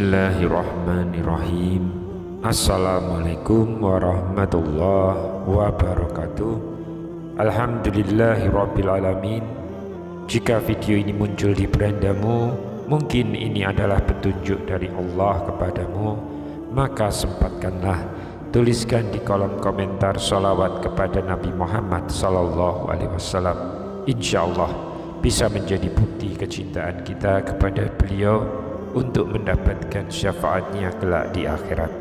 Bismillahirrahmanirrahim. Assalamualaikum warahmatullahi wabarakatuh. Alhamdulillahirrabbilalamin. Jika video ini muncul di berandamu, mungkin ini adalah petunjuk dari Allah kepadamu, maka sempatkanlah tuliskan di kolom komentar sholawat kepada Nabi Muhammad SAW. Insyaallah bisa menjadi bukti kecintaan kita kepada beliau untuk mendapatkan syafaatnya kelak di akhirat.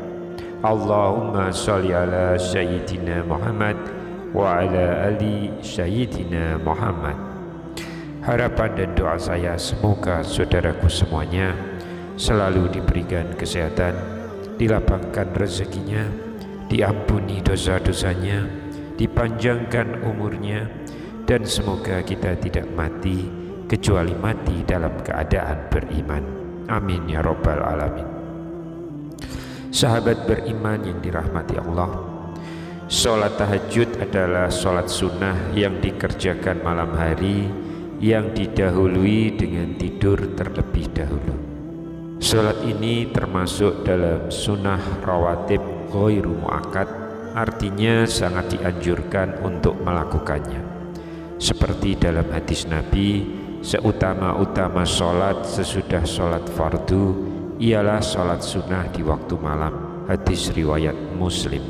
Allahumma sholli ala sayyidina Muhammad wa ala ali sayyidina Muhammad. Harapan dan doa saya semoga saudaraku semuanya selalu diberikan kesehatan, dilapangkan rezekinya, diampuni dosa-dosanya, dipanjangkan umurnya, dan semoga kita tidak mati kecuali mati dalam keadaan beriman. Amin ya rabbal alamin. Sahabat beriman yang dirahmati Allah, sholat tahajud adalah sholat sunnah yang dikerjakan malam hari, yang didahului dengan tidur terlebih dahulu. Sholat ini termasuk dalam sunnah rawatib ghairu muakkad, artinya sangat dianjurkan untuk melakukannya. Seperti dalam hadis Nabi, seutama-utama sholat sesudah sholat fardu ialah sholat sunnah di waktu malam. Hadis riwayat Muslim.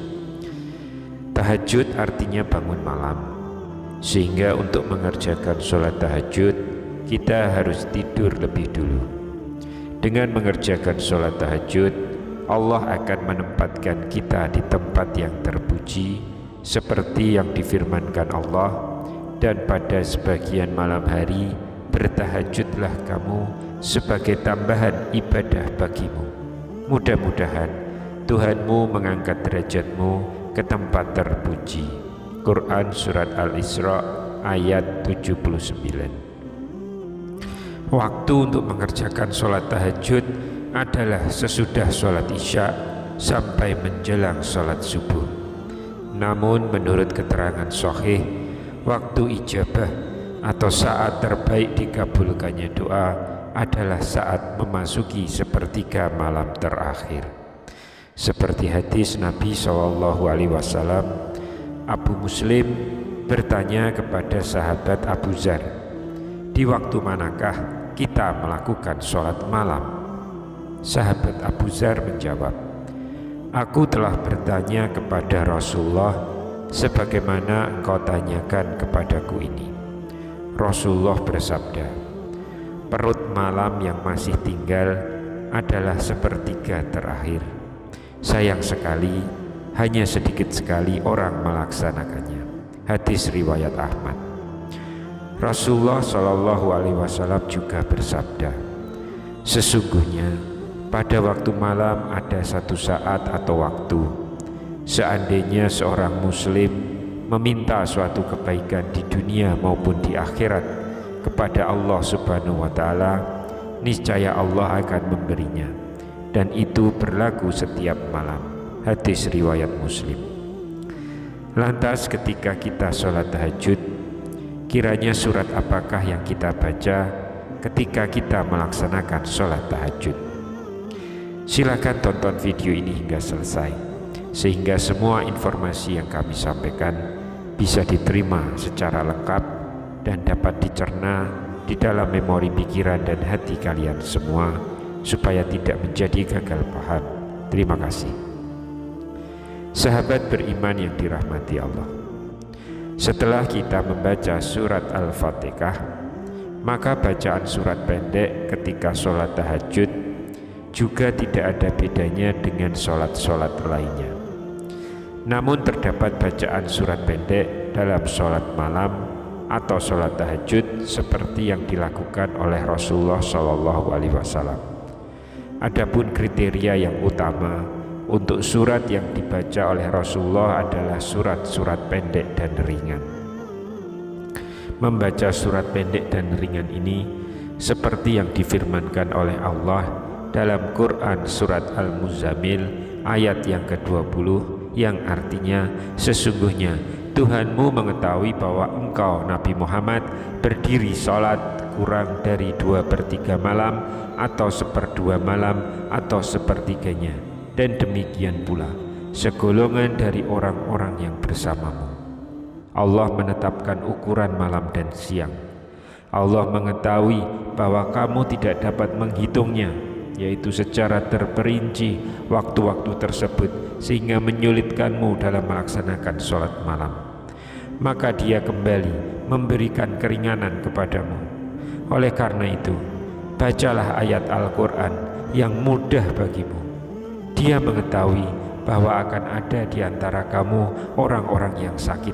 Tahajud artinya bangun malam, sehingga untuk mengerjakan sholat tahajud kita harus tidur lebih dulu. Dengan mengerjakan sholat tahajud, Allah akan menempatkan kita di tempat yang terpuji, seperti yang difirmankan Allah, dan pada sebagian malam hari bertahajudlah kamu sebagai tambahan ibadah bagimu. Mudah-mudahan Tuhanmu mengangkat derajatmu ke tempat terpuji. Quran Surat Al-Isra ayat 79. Waktu untuk mengerjakan sholat tahajud adalah sesudah sholat isya sampai menjelang sholat subuh. Namun menurut keterangan sahih, waktu ijabah atau saat terbaik dikabulkannya doa adalah saat memasuki sepertiga malam terakhir. Seperti hadis Nabi SAW, Abu Muslim bertanya kepada sahabat Abu Dzar, di waktu manakah kita melakukan sholat malam? Sahabat Abu Dzar menjawab, aku telah bertanya kepada Rasulullah sebagaimana engkau tanyakan kepadaku ini. Rasulullah bersabda, perut malam yang masih tinggal adalah sepertiga terakhir. Sayang sekali, hanya sedikit sekali orang melaksanakannya. Hadis riwayat Ahmad. Rasulullah SAW juga bersabda, sesungguhnya pada waktu malam ada satu saat atau waktu, seandainya seorang muslim meminta suatu kebaikan di dunia maupun di akhirat kepada Allah Subhanahu wa Ta'ala, niscaya Allah akan memberinya, dan itu berlaku setiap malam. Hadis riwayat Muslim. Lantas ketika kita sholat tahajud, kiranya surat apakah yang kita baca ketika kita melaksanakan sholat tahajud? Silakan tonton video ini hingga selesai, sehingga semua informasi yang kami sampaikan bisa diterima secara lengkap dan dapat dicerna di dalam memori pikiran dan hati kalian semua, supaya tidak menjadi gagal paham. Terima kasih. Sahabat beriman yang dirahmati Allah, setelah kita membaca surat Al-Fatihah, maka bacaan surat pendek ketika sholat tahajud juga tidak ada bedanya dengan sholat-sholat lainnya. Namun terdapat bacaan surat pendek dalam sholat malam atau sholat tahajud seperti yang dilakukan oleh Rasulullah SAW. Adapun kriteria yang utama untuk surat yang dibaca oleh Rasulullah adalah surat-surat pendek dan ringan. Membaca surat pendek dan ringan ini seperti yang difirmankan oleh Allah dalam Quran Surat Al-Muzammil ayat yang ke-20, yang artinya sesungguhnya Tuhanmu mengetahui bahwa engkau Nabi Muhammad berdiri sholat kurang dari 2/3 malam atau 1/2 malam atau 1/3-nya, dan demikian pula segolongan dari orang-orang yang bersamamu. Allah menetapkan ukuran malam dan siang. Allah mengetahui bahwa kamu tidak dapat menghitungnya, yaitu secara terperinci waktu-waktu tersebut, sehingga menyulitkanmu dalam melaksanakan sholat malam. Maka Dia kembali memberikan keringanan kepadamu. Oleh karena itu, bacalah ayat Al-Quran yang mudah bagimu. Dia mengetahui bahwa akan ada di antara kamu orang-orang yang sakit,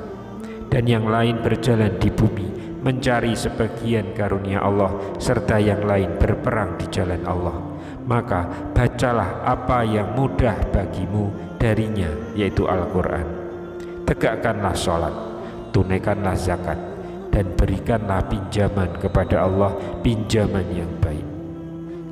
dan yang lain berjalan di bumi mencari sebagian karunia Allah, serta yang lain berperang di jalan Allah. Maka bacalah apa yang mudah bagimu darinya, yaitu Al-Quran. Tegakkanlah sholat, tunaikanlah zakat, dan berikanlah pinjaman kepada Allah, pinjaman yang baik.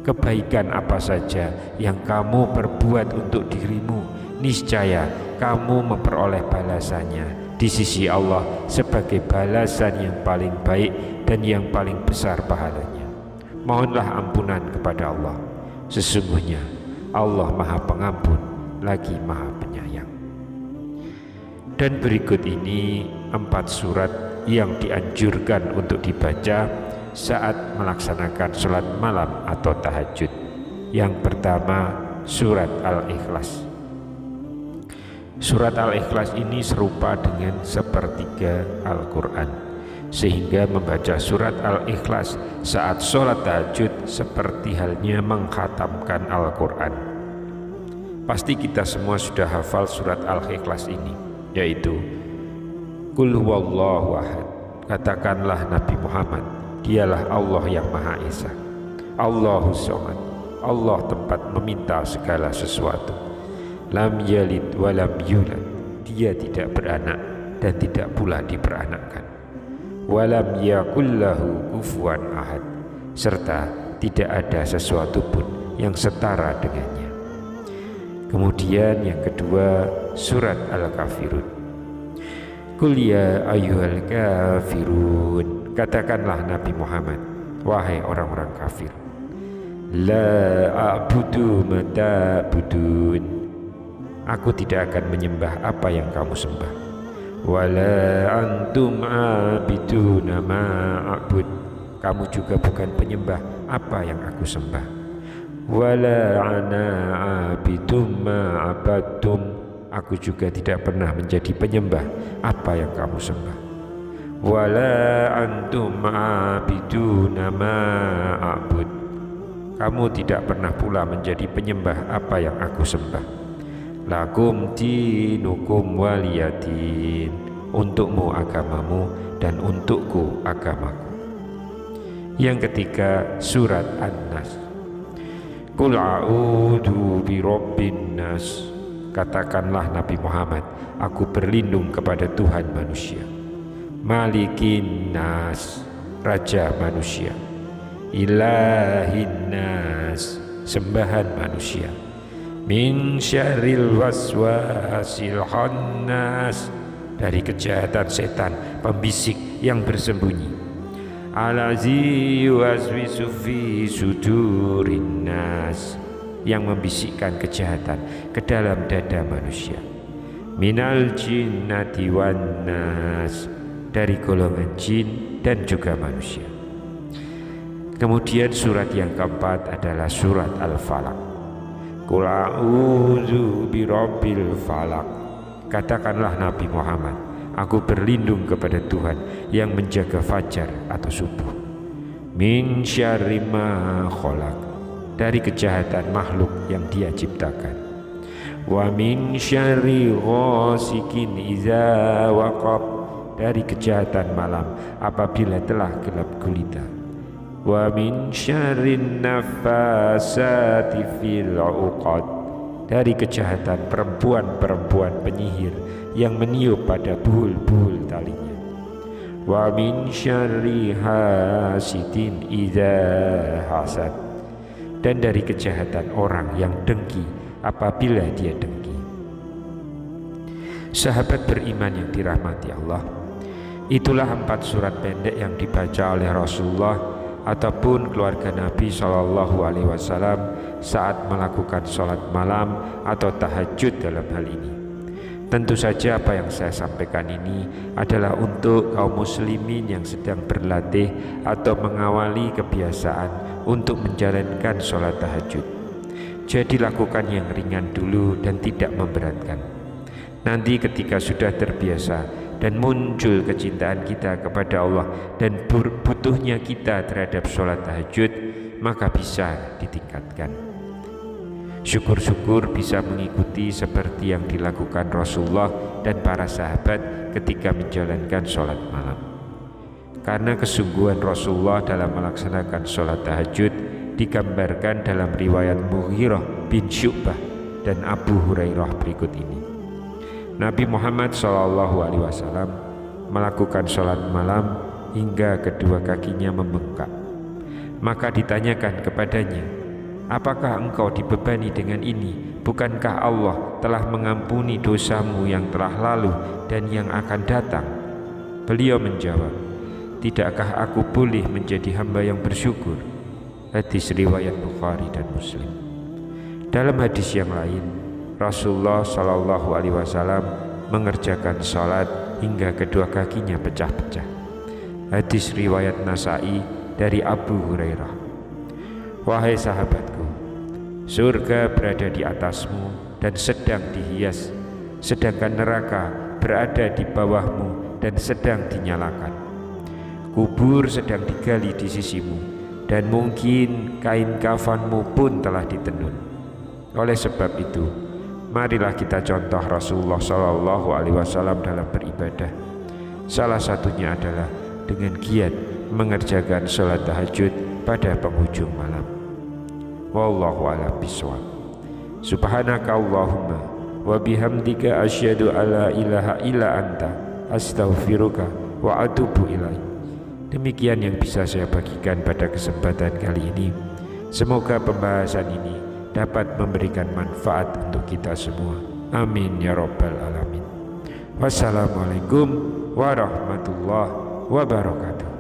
Kebaikan apa saja yang kamu perbuat untuk dirimu, niscaya kamu memperoleh balasannya di sisi Allah sebagai balasan yang paling baik dan yang paling besar pahalanya. Mohonlah ampunan kepada Allah. Sesungguhnya Allah Maha Pengampun lagi Maha Penyayang. Dan berikut ini 4 surat yang dianjurkan untuk dibaca saat melaksanakan sholat malam atau tahajud. Yang pertama, surat Al-Ikhlas. Surat Al-Ikhlas ini serupa dengan 1/3 Al-Quran, sehingga membaca surat Al-Ikhlas saat sholat tahajud seperti halnya mengkhatamkan Al-Quran. Pasti kita semua sudah hafal surat Al-Ikhlas ini, yaitu Qul huwallahu ahad. Katakanlah Nabi Muhammad, Dialah Allah yang Maha Esa. Allahus Somad, Allah tempat meminta segala sesuatu. Lam yalid walam yulad, Dia tidak beranak dan tidak pula diperanakkan. Walam yakullahu kufuwan ahad, serta tidak ada sesuatu pun yang setara dengannya. Kemudian yang kedua, surat Al-Kafirun. Qul ya ayyuhal kafirun. Katakanlah Nabi Muhammad, wahai orang-orang kafir, la a'budu ma ta'budun, aku tidak akan menyembah apa yang kamu sembah. Wala antum abiduna ma a'bud, kamu juga bukan penyembah apa yang aku sembah. Wala ana abidum ma abadtum, aku juga tidak pernah menjadi penyembah apa yang kamu sembah. Wala antum abiduna ma a'bud, kamu tidak pernah pula menjadi penyembah apa yang aku sembah. Lakum dinukum waliyadin, untukmu agamamu dan untukku agamaku. Yang ketiga, surat An-Nas. Qul a'udzu birabbin nas, katakanlah Nabi Muhammad, aku berlindung kepada Tuhan manusia. Malikin nas, raja manusia. Ilahin nas, sembahan manusia. Min syarril waswasil khannas, dari kejahatan setan pembisik yang bersembunyi. Alazi waswisu fi sudurin nas, yang membisikkan kejahatan ke dalam dada manusia. Minal jinnati wan nas, dari golongan jin dan juga manusia. Kemudian surat yang keempat adalah surat Al-Falaq. Qul a'udzu birabbil falaq, katakanlah Nabi Muhammad, aku berlindung kepada Tuhan yang menjaga fajar atau subuh. Min syarri ma khalaq, dari kejahatan makhluk yang Dia ciptakan. Wa min syarri ghasikin iza waqab, dari kejahatan malam apabila telah gelap gulita. Wa min syarrin nafasati fil 'uqad, dari kejahatan perempuan-perempuan penyihir yang meniup pada buhul-buhul talinya. Wa min syarri hasidin idza hasad, dan dari kejahatan orang yang dengki apabila dia dengki. Sahabat beriman yang dirahmati Allah, itulah 4 surat pendek yang dibaca oleh Rasulullah ataupun keluarga Nabi Shallallahu Alaihi Wasallam saat melakukan sholat malam atau tahajud dalam hal ini. Tentu saja apa yang saya sampaikan ini adalah untuk kaum muslimin yang sedang berlatih atau mengawali kebiasaan untuk menjalankan sholat tahajud. Jadi lakukan yang ringan dulu dan tidak memberatkan. Nanti ketika sudah terbiasa dan muncul kecintaan kita kepada Allah dan butuhnya kita terhadap sholat tahajud, maka bisa ditingkatkan. Syukur-syukur bisa mengikuti seperti yang dilakukan Rasulullah dan para sahabat ketika menjalankan sholat malam. Karena kesungguhan Rasulullah dalam melaksanakan sholat tahajud digambarkan dalam riwayat Mughirah bin Syu'bah dan Abu Hurairah berikut ini. Nabi Muhammad SAW melakukan sholat malam hingga kedua kakinya membengkak. Maka ditanyakan kepadanya, apakah engkau dibebani dengan ini? Bukankah Allah telah mengampuni dosamu yang telah lalu dan yang akan datang? Beliau menjawab, tidakkah aku boleh menjadi hamba yang bersyukur? Hadis riwayat Bukhari dan Muslim. Dalam hadis yang lain, Rasulullah Shallallahu Alaihi Wasallam mengerjakan sholat hingga kedua kakinya pecah-pecah. Hadis riwayat Nasai dari Abu Hurairah. Wahai sahabatku, surga berada di atasmu dan sedang dihias, sedangkan neraka berada di bawahmu dan sedang dinyalakan. Kubur sedang digali di sisimu, dan mungkin kain kafanmu pun telah ditenun. Oleh sebab itu, marilah kita contoh Rasulullah Shallallahu Alaihi Wasallam dalam beribadah. Salah satunya adalah dengan giat mengerjakan sholat tahajud pada penghujung malam. Wallahu a'lam bishawab. Subhanaka Allahumma wa bihamdika asyhadu alla ilaha illa anta astaghfiruka wa atubu ilaik. Demikian yang bisa saya bagikan pada kesempatan kali ini. Semoga pembahasan ini dapat memberikan manfaat untuk kita semua. Amin ya rabbal alamin. Wassalamualaikum warahmatullahi wabarakatuh.